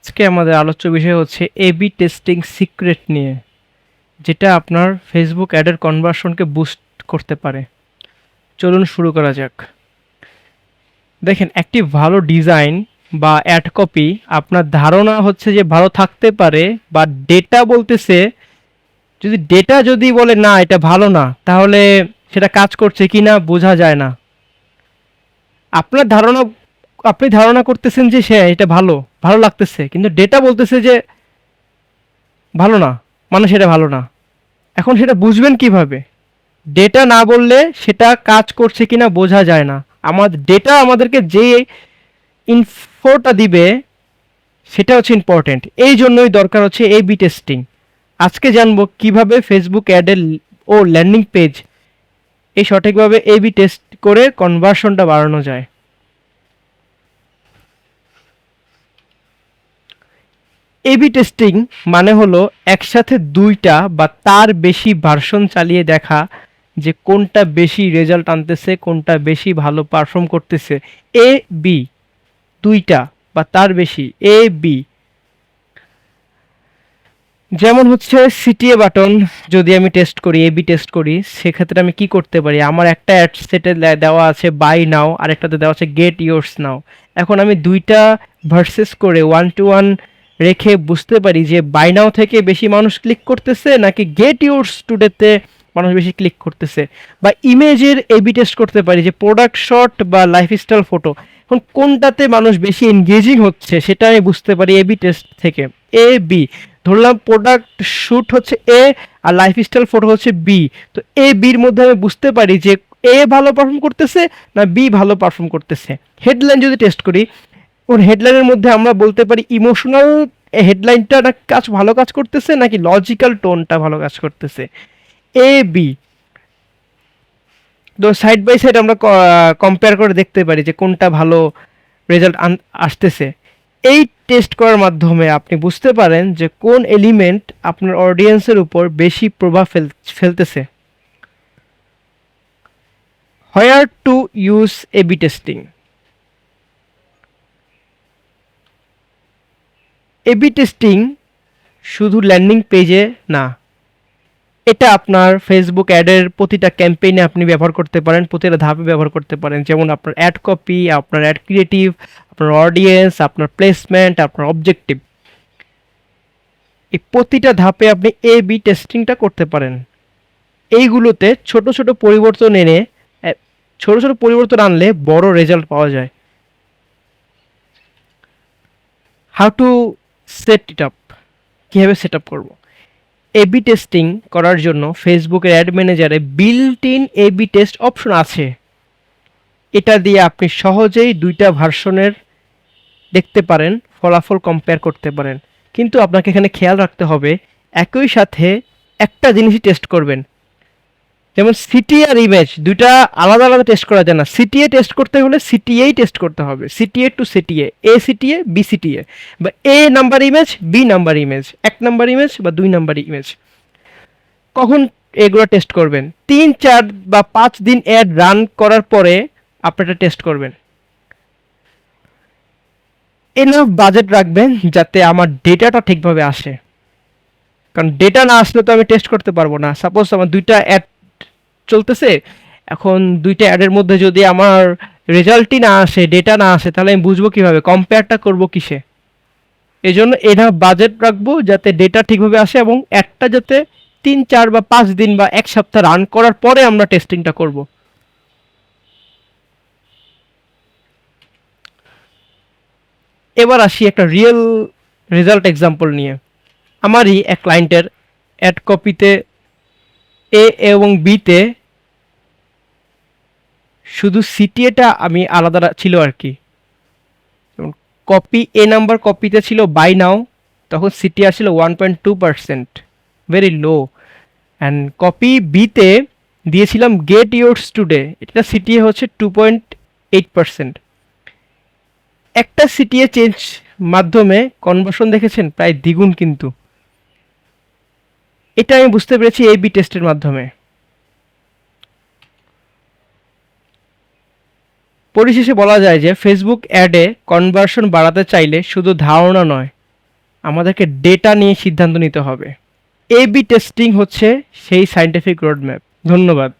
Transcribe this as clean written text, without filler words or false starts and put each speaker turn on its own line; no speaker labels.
আজকে আমাদের আলোচ্য বিষয় হচ্ছে এবি টেস্টিং সিক্রেট নিয়ে, যেটা আপনার ফেসবুক অ্যাডের কনভার্সনকে বুস্ট করতে পারে। চলুন শুরু করা যাক। দেখেন, একটি ভালো ডিজাইন বা অ্যাড কপি আপনার ধারণা হচ্ছে যে ভালো থাকতে পারে, বা ডেটা বলতেছে, যদি বলে না এটা ভালো না, তাহলে সেটা কাজ করছে কিনা বোঝা যায় না। আপনার ধারণা আপনি ধারণা করতেছেন যে এটা ভালো ভালো লাগতেছে, কিন্তু ডেটা বলতেছে যে ভালো না, মানে সেটা ভালো না। এখন সেটা বুঝবেন কিভাবে? ডেটা না বললে সেটা কাজ করছে কিনা বোঝা যায় না। আমাদের ডেটা আমাদেরকে যে ইনফোটা দিবে সেটা হচ্ছে ইম্পর্টেন্ট। এই জন্যই দরকার হচ্ছে এ বি টেস্টিং। আজকে জানবো কিভাবে ফেসবুক অ্যাডের ও ল্যান্ডিং পেজ এই সঠিকভাবে এ বি টেস্ট করে কনভার্সনটা বাড়ানো যায়। এবি টেস্টিং মানে হলো একসাথে দুইটা বা তার বেশি ভার্সন চালিয়ে দেখা যে কোনটা বেশি রেজাল্ট আনতেছে, কোনটা বেশি ভালো পারফর্ম করতেছে। এ বি, দুইটা বা তার বেশি, এ বি। যেমন হচ্ছে সিটিএ বাটন যদি আমি টেস্ট করি, এ বি টেস্ট করি, সেক্ষেত্রে আমি কি করতে পারি? আমার একটা অ্যাড সেটে দেওয়া আছে বাই নাও, আর একটাতে দেওয়া আছে গেট ইয়োর্স নাও। এখন আমি দুইটা ভার্সেস করে 1 to 1 রেখে বুঝতে পারি যে বাই নাও থেকে বেশি মানুষ ক্লিক করতেছে নাকি গেট ইয়োর্স টুডেতে মানুষ বেশি ক্লিক করতেছে। বা ইমেজের এ বি টেস্ট করতে পারি যে প্রোডাক্ট শট বা লাইফস্টাইল ফটো, এখন কোনটাতে মানুষ বেশি এনগেজিং হচ্ছে সেটা আমি বুঝতে পারি এ বি টেস্ট থেকে। এ বি, ধরলাম প্রোডাক্ট শ্যুট হচ্ছে এ আর লাইফস্টাইল ফটো হচ্ছে বি, তো এ বির মধ্যে আমি বুঝতে পারি যে এ ভালো পারফর্ম করতেছে না বি ভালো পারফর্ম করতেছে। হেডলাইন যদি টেস্ট করি, ওর হেডলাইনের মধ্যে আমরা বলতে পারি ইমোশনাল হেডলাইনটা না ভালো কাজ করতেছে নাকি লজিক্যাল টোনটা ভালো কাজ করতেছে। এ বি, তো সাইড বাই সাইড আমরা কম্পেয়ার করে দেখতে পারি যে কোনটা ভালো রেজাল্ট আসতেছে। এই টেস্ট করার মাধ্যমে আপনি বুঝতে পারেন যে কোন এলিমেন্ট আপনার অডিয়েন্সের উপর বেশি প্রভাব ফেলতেছে। Where to use A B testing. A B testing শুধু ল্যান্ডিং পেজে না, এটা আপনার ফেসবুক অ্যাডের প্রতিটা ক্যাম্পেইনে আপনি ব্যবহার করতে পারেন, প্রতিটা ধাপে ব্যবহার করতে পারেন। যেমন আপনার অ্যাড কপি, আপনার অ্যাড ক্রিয়েটিভ, আপনার অডিয়েন্স, আপনার প্লেসমেন্ট, আপনার অবজেক্টিভ, এই প্রতিটা ধাপে আপনি এ বি টেস্টিংটা করতে পারেন। এইগুলোতে ছোট ছোট পরিবর্তন এনে ছোট ছোট পরিবর্তন আনলে বড় রেজাল্ট পাওয়া যায়। How to set it up, কীভাবে সেট আপ করবো? এ বি টেস্টিং করার জন্য ফেসবুকের অ্যাড ম্যানেজারে built in A B test option আছে। এটা দিয়ে আপনি সহজেই দুইটা ভার্সনের দেখতে পারেন, ফলাফল কম্পেয়ার করতে পারেন। কিন্তু আপনাকে এখানে খেয়াল রাখতে হবে, একই সাথে একটা জিনিসই টেস্ট করবেন। যেমন সিটিএ আর ইমেজ দুইটা আলাদা আলাদা টেস্ট করা যায় না। সিটিএ টেস্ট করতে হলে সিটিএই টেস্ট করতে হবে, CTA to CTA, A CTA B CTA, বা A number image B number image, 1 number image বা 2 নাম্বার ইমেজ। কখন এগুলো টেস্ট করবেন? 3, 4 বা 5 দিন অ্যাড রান করার পরে আপনি এটা টেস্ট করবেন। এনাফ বাজেট রাখবেন যাতে আমার ডেটাটা ঠিকভাবে আসে, কারণ ডেটা না আসলে তো আমি টেস্ট করতে পারবো না। সাপোজ আমার দুইটা অ্যাড চলতেছে, এখন দুইটা অ্যাডের মধ্যে যদি আমার রেজাল্টই না আসে, ডেটা না আসে, তাহলে আমি বুঝবো কিভাবে, কম্পেয়ারটা করবো কিসে? এই জন্য এনাফ বাজেট রাখবো যাতে ডেটা ঠিকভাবে আসে, এবং একটা যাতে 3, 4 বা 5 দিন বা 1 সপ্তাহ রান করার পরে আমরা টেস্টিংটা করব। এবার আসি একটা রিয়েল রেজাল্ট এক্সাম্পল নিয়ে। আমারই এক ক্লায়েন্টের অ্যাড কপিতে এ এবং বিতে শুধু সিটিএটা আমি আলাদা ছিল আর কি। কপি এ নাম্বার কপিতে ছিল বাই নাও, তখন সিটি আসছিল 1.2%, ভেরি লো। অ্যান্ড কপি বিতে দিয়েছিলাম গেট ইয়োর্স টুডে, এটা সিটিএ হচ্ছে 2.8%। একটা সিটিএ চেঞ্জ মাধ্যমে কনভার্সন দেখেছেন প্রায় দ্বিগুণ। কিন্তু এটা আমি বুঝতে পেরেছি এ বি টেস্টের মাধ্যমে। পরিশেষে বলা যায় যে ফেসবুক অ্যাডে কনভার্সন বাড়াতে চাইলে শুধু ধারণা নয়, আমাদেরকে ডেটা নিয়ে সিদ্ধান্ত নিতে হবে। এ বি টেস্টিং হচ্ছে সেই সায়েন্টিফিক রোডম্যাপ। ধন্যবাদ।